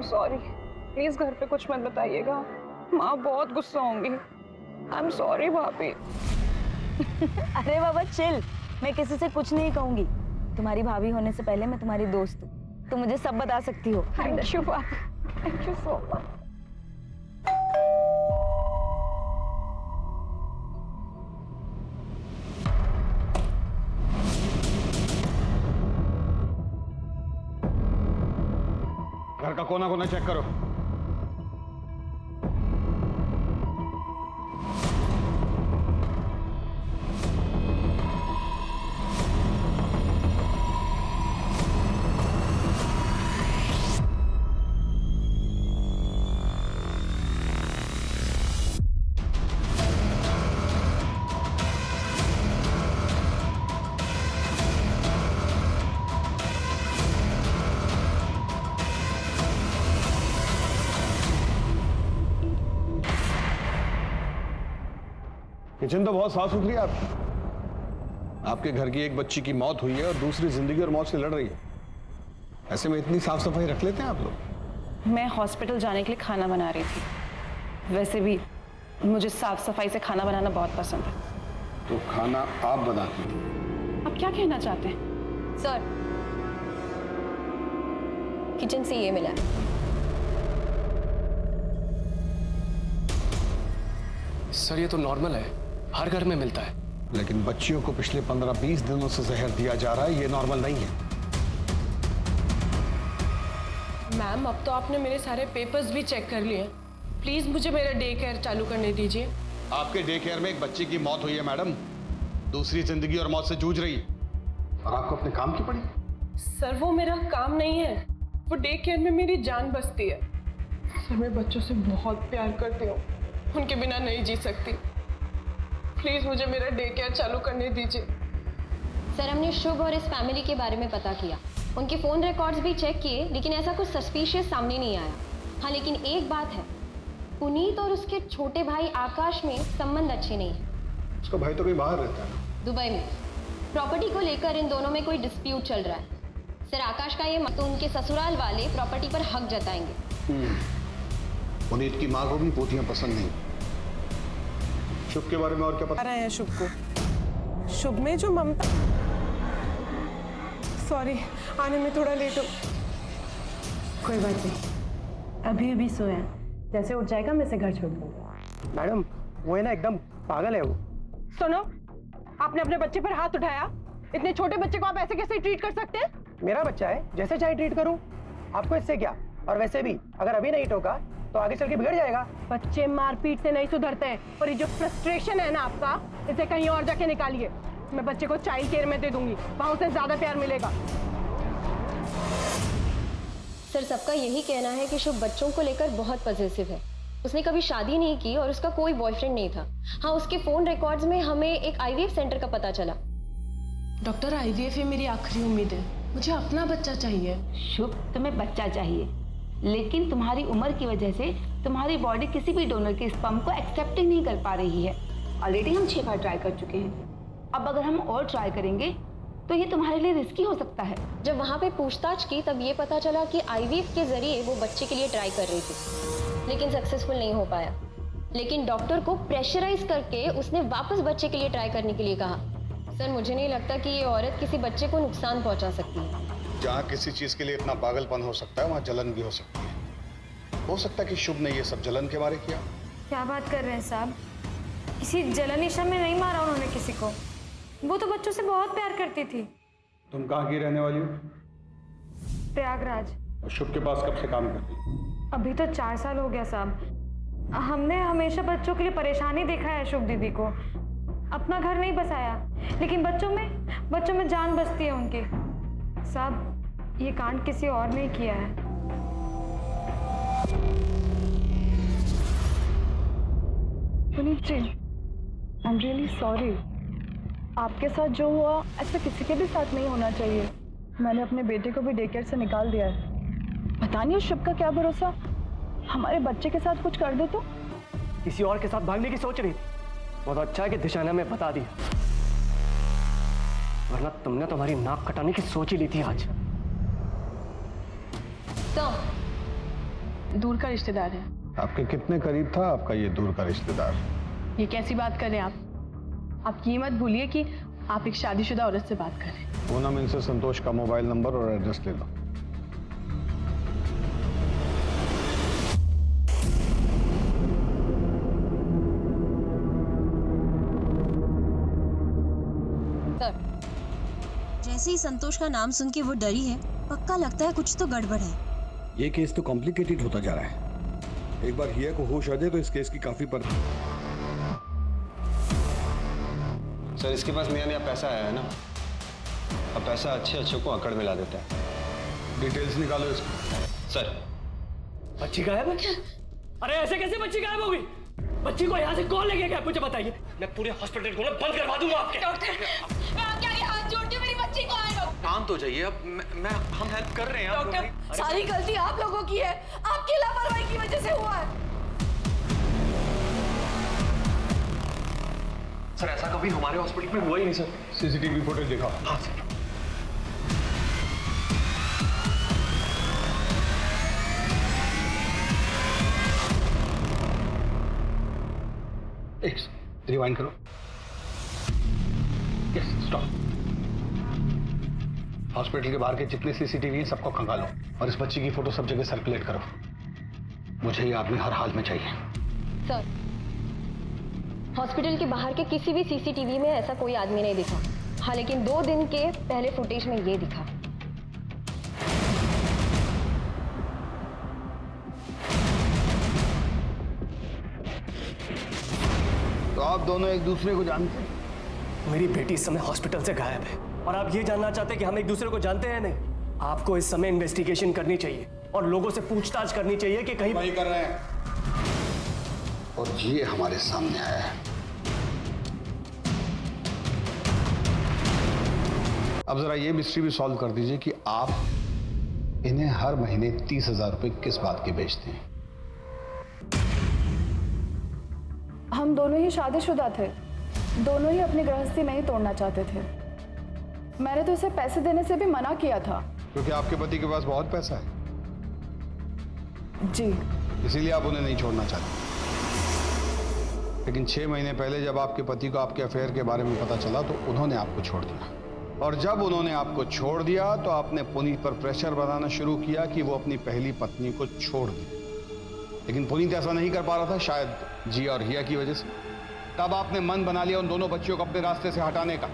Sorry, please घर पे कुछ मत बताइएगा, माँ बहुत गुस्सा होंगी। आई एम सॉरी भाभी। अरे बाबा चिल, मैं किसी से कुछ नहीं कहूंगी। तुम्हारी भाभी होने से पहले मैं तुम्हारी दोस्त हूँ, तुम मुझे सब बता सकती हो। थैंक यू भाभी, थैंक यू सो मच। घर का कोना कोना चेक करो। किचन तो बहुत साफ सुथरी है आपकी। आपके घर की एक बच्ची की मौत हुई है और दूसरी जिंदगी और मौत से लड़ रही है। ऐसे में इतनी साफ सफाई रख लेते हैं आप लोग? मैं हॉस्पिटल जाने के लिए खाना बना रही थी। वैसे भी मुझे साफ सफाई से खाना बनाना बहुत पसंद है। तो खाना आप बनाती हैं? आप क्या कहना चाहते हैं? सर, किचन से ये मिला है। सर ये तो नॉर्मल है, हर घर में मिलता है। लेकिन बच्चियों को पिछले 15-20 दिनों से जहर दिया जा रहा है, ये नॉर्मल नहीं है। मैम, अब तो आपने मेरे सारे पेपर्स भी चेक कर लिए। प्लीज मुझे मेरा डे केयर चालू करने दीजिए। आपके डे केयर में एक बच्ची की मौत हुई है मैडम, दूसरी जिंदगी और मौत से जूझ रही है, और आपको अपने काम की पड़ी। सर वो मेरा काम नहीं है, वो डे केयर में मेरी जान बसती है। सर मैं बच्चों से बहुत प्यार करती हूँ, उनके बिना नहीं जी सकती। प्लीज मुझे मेरा डे केयर चालू करने दीजिए। सर हमने शुभ और इस फैमिली के बारे में पता किया, उनके फोन रिकॉर्ड्स भी चेक किए, लेकिन ऐसा कुछ सस्पिशियस सामने नहीं आया। हाँ लेकिन एक बात है, पुनीत और उसके छोटे भाई आकाश में संबंध अच्छे नहीं है। उसका भाई तो कहीं बाहर रहता है, दुबई में। प्रॉपर्टी को लेकर इन दोनों में कोई डिस्प्यूट चल रहा है। सर आकाश का ये तो उनके ससुराल वाले प्रॉपर्टी पर हक जताएंगे। पुनीत की माँ को भी पोतियां पसंद नहीं। शुभ के बारे में और क्या पता? आ रहे हैं शुभ को। शुभ में जो ममता, सॉरी आने में थोड़ा लेट हो। कोई बात नहीं, अभी अभी सोया, जैसे उठ जाएगा मैं इसे घर छोड़ दूंगा। मैडम वो है ना एकदम पागल है वो। सुनो, आपने अपने बच्चे पर हाथ उठाया। इतने छोटे बच्चे को आप ऐसे कैसे ट्रीट कर सकते हैं? मेरा बच्चा है, जैसे चाहे ट्रीट करूं, आपको इससे क्या। और वैसे भी अगर अभी नहीं टोका तो आगे चल के बिगड़ जाएगा। बच्चे मारपीट से नहीं सुधरते हैं, और ये जो फ्रस्ट्रेशन है ना आपका, इसे कहीं और जाके निकालिए। मैं बच्चे को चाइल्ड केयर में दे दूंगी, वहां उसे ज्यादा प्यार मिलेगा। सर सबका यही कहना है कि शुभ बच्चों को लेकर बहुत पॉजिटिव है। उसने कभी शादी नहीं की और उसका कोई बॉयफ्रेंड नहीं था। हाँ उसके फोन रिकॉर्ड्स में हमें एक आईवीएफ सेंटर का पता चला। डॉक्टर आईवीएफ ही मेरी आखिरी उम्मीद है, मुझे अपना बच्चा चाहिए। शुभ तुम्हें बच्चा चाहिए, लेकिन तुम्हारी उम्र की वजह से तुम्हारी बॉडी किसी भी डोनर के स्पर्म को एक्सेप्ट ही नहीं कर पा रही है। ऑलरेडी हम 6 बार ट्राई कर चुके हैं, अब अगर हम और ट्राई करेंगे तो ये तुम्हारे लिए रिस्की हो सकता है। जब वहाँ पे पूछताछ की तब ये पता चला कि आईवीएफ के जरिए वो बच्चे के लिए ट्राई कर रही थी, लेकिन सक्सेसफुल नहीं हो पाया। लेकिन डॉक्टर को प्रेशराइज करके उसने वापस बच्चे के लिए ट्राई करने के लिए कहा। सर मुझे नहीं लगता कि ये औरत किसी बच्चे को नुकसान पहुंचा सकती है। जहाँ किसी चीज के लिए इतना पागलपन हो सकता है, वहाँ जलन भी हो सकती है। हो सकता है कि शुभ ने ये सब जलन के मारे किया। क्या बात कर रहे हैं साहब? किसी जलन ईशा में नहीं मारा उन्होंने किसी को, वो तो बच्चों से बहुत प्यार करती थी। तुम कहाँ की रहने वाली हो? प्रयागराज। और शुभ के पास कब से काम करती हो? अभी तो 4 साल हो गया साहब। हमने हमेशा बच्चों के लिए परेशानी देखा है शुभ दीदी को। अपना घर नहीं बसाया, लेकिन बच्चों में जान बसती है उनकी। साहब ये कांड किसी और ने किया है। पुनीत जी, आई एम रियली सॉरी। आपके साथ जो हुआ ऐसा किसी के भी साथ नहीं होना चाहिए। मैंने अपने बेटे को भी डे केयर से निकाल दिया है। पता नहीं उस शुभ का क्या भरोसा, हमारे बच्चे के साथ कुछ कर दे तो। किसी और के साथ भागने की सोच रही थी, बहुत अच्छा है कि दिशा ने हमें बता दिया, वरना तुमने तुम्हारी नाक कटाने की सोच ही ली थी आज। तो दूर का रिश्तेदार है। आपके कितने करीब था आपका ये दूर का रिश्तेदार? ये कैसी बात कर रहे हैं आप ये मत भूलिए कि आप एक शादीशुदा औरत से बात कर रहे हैं। पूनम, इनसे संतोष का मोबाइल नंबर और एड्रेस ले लो। सर, जैसे ही संतोष का नाम सुन के वो डरी है, पक्का लगता है कुछ तो गड़बड़ है। ये केस तो कॉम्प्लिकेटेड होता जा रहा है। एक बार हिया को होश आ जाए तो इस केस की काफी पर। सर, इसके पास नया नया पैसा आया है ना, अब पैसा अच्छे अच्छे को अकड़ में ला देता है। डिटेल्स निकालो इसको। सर, बच्ची गायब है? अरे ऐसे कैसे बच्ची गायब हो गई? बच्ची को यहाँ से कौन लेके गया मुझे बताइए। मैं पूरे हॉस्पिटल को बंद करवा दूंगा आपके। डॉक्टर, मैं आपके आगे हाथ जोड़ती हूँ, मेरी बच्ची को आए। शांत हो जाइए, अब हम हेल्प कर रहे हैं। डॉक्टर, सारी गलती आप लोगों की है, आपकी लापरवाही की वजह से हुआ है। सर, ऐसा कभी हमारे हॉस्पिटल में हुआ ही नहीं सर। सीसीटीवी फुटेज दिखाओ। हाँ सर। एक रिवाइंड करो। Yes, stop. हॉस्पिटल के बाहर के जितने सीसीटीवी हैं सबको खंगालो और इस बच्ची की फोटो सब जगह सर्कुलेट करो। मुझे ये आदमी हर हाल में चाहिए। सर, हॉस्पिटल के बाहर के किसी भी सीसीटीवी में ऐसा कोई आदमी नहीं दिखा। हाँ, लेकिन 2 दिन के पहले फुटेज में ये दिखा। तो आप दोनों एक दूसरे को जानते हैं? मेरी बेटी इस समय हॉस्पिटल से गायब है और आप ये जानना चाहते हैं कि हम एक दूसरे को जानते हैं? नहीं, आपको इस समय इन्वेस्टिगेशन करनी चाहिए और लोगों से पूछताछ करनी चाहिए कि कहीं वही कर रहे हैं और ये हमारे सामने आया है। अब जरा ये मिस्ट्री भी सॉल्व कर दीजिए कि आप इन्हें हर महीने 30,000 रुपए किस बात के बेचते हैं? हम दोनों ही शादीशुदा थे, दोनों ही अपनी गृहस्थी नहीं तोड़ना चाहते थे। मैंने तो इसे पैसे देने से भी मना किया था। क्योंकि आपके पति के पास बहुत पैसा है, जी, इसीलिए आप उन्हें नहीं छोड़ना चाहते। लेकिन 6 महीने पहले जब आपके पति को आपके अफेयर के बारे में पता चला तो उन्होंने आपको छोड़ दिया, और जब उन्होंने आपको छोड़ दिया तो आपने पुनीत पर प्रेशर बनाना शुरू किया कि वो अपनी पहली पत्नी को छोड़ दे। लेकिन पुनीत ऐसा नहीं कर पा रहा था, शायद जी और हिया की वजह से। तब आपने मन बना लिया उन दोनों बच्चियों को अपने रास्ते से हटाने का।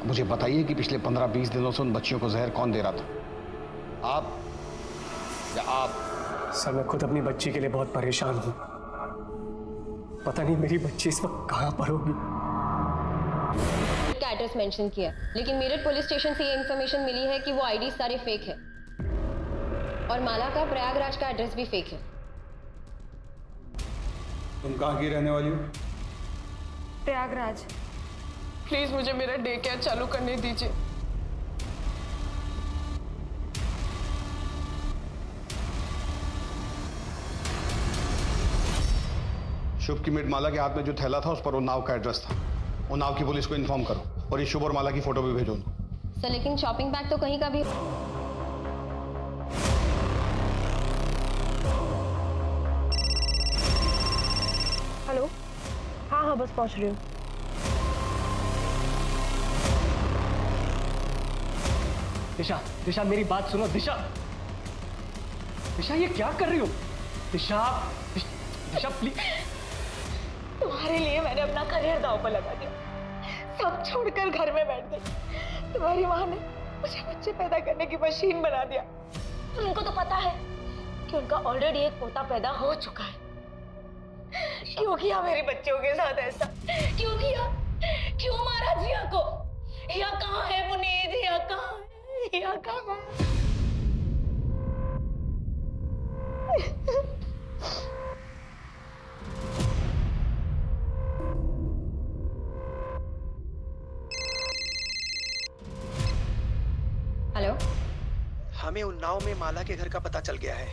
मुझे बताइए कि पिछले 15-20 दिनों से उन बच्चियों को जहर कौन दे रहा था, आप या आप? सर, मैं खुद अपनी बच्ची के लिए बहुत परेशान हूँ। पता नहीं मेरी बच्ची इस वक्त कहाँ पर होगी। का एड्रेस मेंशन किया, लेकिन मेरठ पुलिस स्टेशन से ये इन्फॉर्मेशन मिली है कि वो आईडी सारे फेक है और माला का प्रयागराज का एड्रेस भी फेक है। तुम कहाँ की रहने वाली हो? प्रयागराज। प्लीज मुझे मेरा डे केयर चालू करने दीजिए। शुभ की मेड माला के हाथ में जो थैला था उस पर उन्नाव का एड्रेस था। उन्नाव की पुलिस को इन्फॉर्म करो और ये शुभ और माला की फोटो भी भेजो उनको। सर, लेकिन शॉपिंग बैग तो कहीं का भी। हेलो, हाँ बस पहुंच रही हूँ। दिशा, दिशा मेरी बात सुनो। दिशा, दिशा ये क्या कर रही हो? दिशा, दिशा प्लीज। तुम्हारे लिए मैंने अपना करियर दांव पर लगा दिया, सब छोड़कर घर में बैठ गई। तुम्हारी माँ ने मुझे बच्चे पैदा करने की मशीन बना दिया। उनको तो पता है कि उनका ऑलरेडी एक पोता पैदा हो चुका है। क्यों किया मेरे बच्चों के साथ ऐसा? क्यों किया? क्यों मारा जिया को? हिया कहाँ है पुनीत? हिया कहाँ है? हिया कहाँ है? हेलो, हमें उन्नाव में माला के घर का पता चल गया है।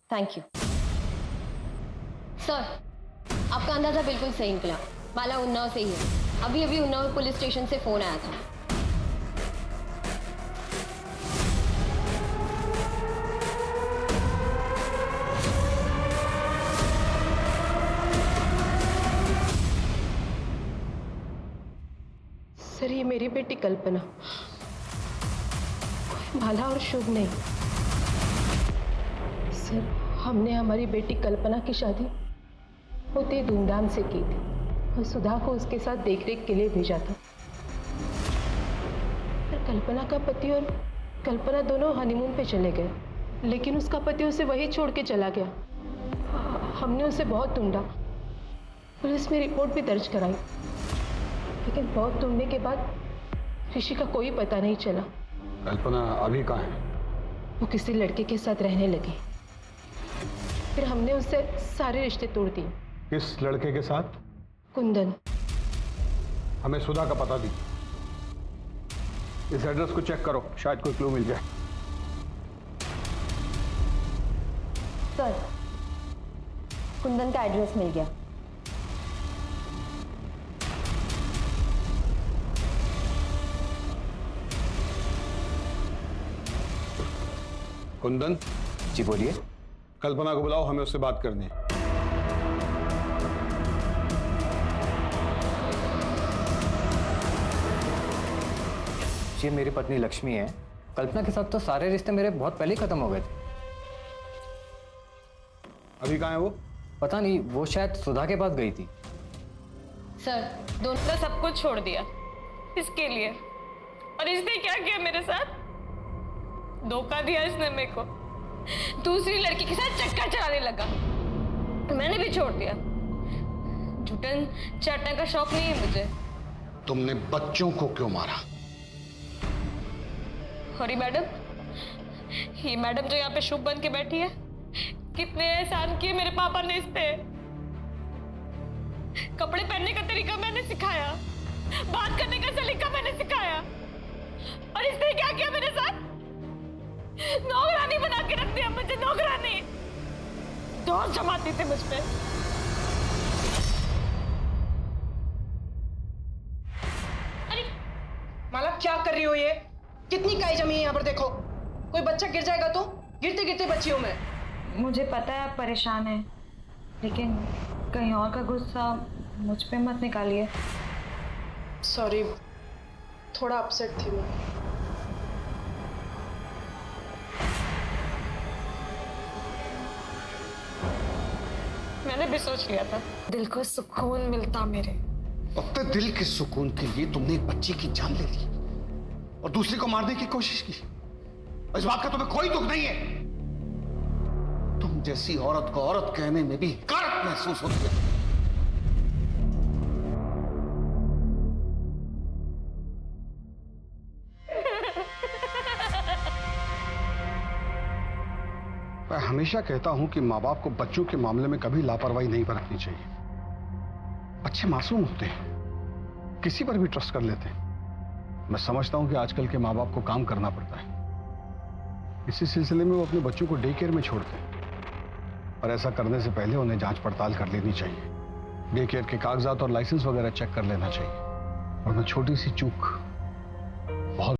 थैंक यू सर, आपका अंदाजा बिल्कुल सही निकला। माला उन्नाव से ही है। अभी अभी उन्नाव पुलिस स्टेशन से फोन आया था। मेरी बेटी कल्पना, कोई माला और शुभ नहीं। सर, हमने हमारी बेटी कल्पना की शादी बहुत ही धूमधाम से की थी और सुधा को उसके साथ देखरेख के लिए भेजा था। पर कल्पना का पति और कल्पना दोनों हनीमून पे चले गए, लेकिन उसका पति उसे वहीं छोड़ के चला गया। हमने उसे बहुत ढूंढा, पुलिस में रिपोर्ट भी दर्ज कराई, लेकिन बहुत ढूंढने के बाद ऋषि का कोई पता नहीं चला। कल्पना अभी कहाँ है? वो किसी लड़के के साथ रहने लगी। फिर हमने उससे सारे रिश्ते तोड़ दिए। किस लड़के के साथ? कुंदन। हमें सुधा का पता दी। इस एड्रेस को चेक करो, शायद कोई क्लू मिल जाए। सर, कुंदन का एड्रेस मिल गया। कुंदन जी बोलिए। कल्पना को बुलाओ, हमें उससे बात करनी है। जी मेरी पत्नी लक्ष्मी है। कल्पना के साथ तो सारे रिश्ते मेरे बहुत पहले ही खत्म हो गए थे। अभी कहाँ है वो? पता नहीं, वो शायद सुधा के पास गई थी। सर, दोनों ने सब कुछ छोड़ दिया इसके लिए, और इसने क्या किया मेरे साथ? धोखा दिया इसने मेरे को। दूसरी लड़की के साथ चक्कर चलाने लगा, मैंने भी छोड़ दिया। झूठन चाटने का शौक नहीं है मुझे। तुमने बच्चों को क्यों मारा? और ये मैडम जो यहाँ पे शुभ बन के बैठी है, कितने एहसान किए मेरे पापा ने इस पे। कपड़े पहनने का तरीका मैंने सिखाया, बात करने का सलीका मैंने सिखाया, और इसने क्या किया मेरे साथ? नौकरानी बना के रख दिया मुझे, नौकरानी। दोस्त जमाती थे मुझ पे। माला क्या कर रही हो ये? कितनी काई जमी है यहाँ पर, देखो। कोई बच्चा गिर जाएगा तो गिरते गिरते बची हूँ मैं। मुझे पता है आप परेशान हैं, लेकिन कहीं और का गुस्सा मुझ पे मत निकालिए। सॉरी, थोड़ा अपसेट थी मैं। मैंने भी सोच लिया था, दिल को सुकून मिलता मेरे। अपने दिल के सुकून के लिए तुमने एक बच्ची की जान ले ली और दूसरी को मारने की कोशिश की। इस बात का तुम्हें कोई दुख नहीं है? तुम जैसी औरत को औरत कहने में भी हकारत महसूस होती है। मैं हमेशा कहता हूं कि माँ बाप को बच्चों के मामले में कभी लापरवाही नहीं बरतनी चाहिए। बच्चे मासूम होते हैं, किसी पर भी ट्रस्ट कर लेते हैं। मैं समझता हूं कि आजकल के माँ बाप को काम करना पड़ता है, इसी सिलसिले में वो अपने बच्चों को डे केयर में छोड़ते हैं। पर ऐसा करने से पहले उन्हें जांच पड़ताल कर लेनी चाहिए। डे केयर के कागजात और लाइसेंस वगैरह चेक कर लेना चाहिए, वरना छोटी सी चूक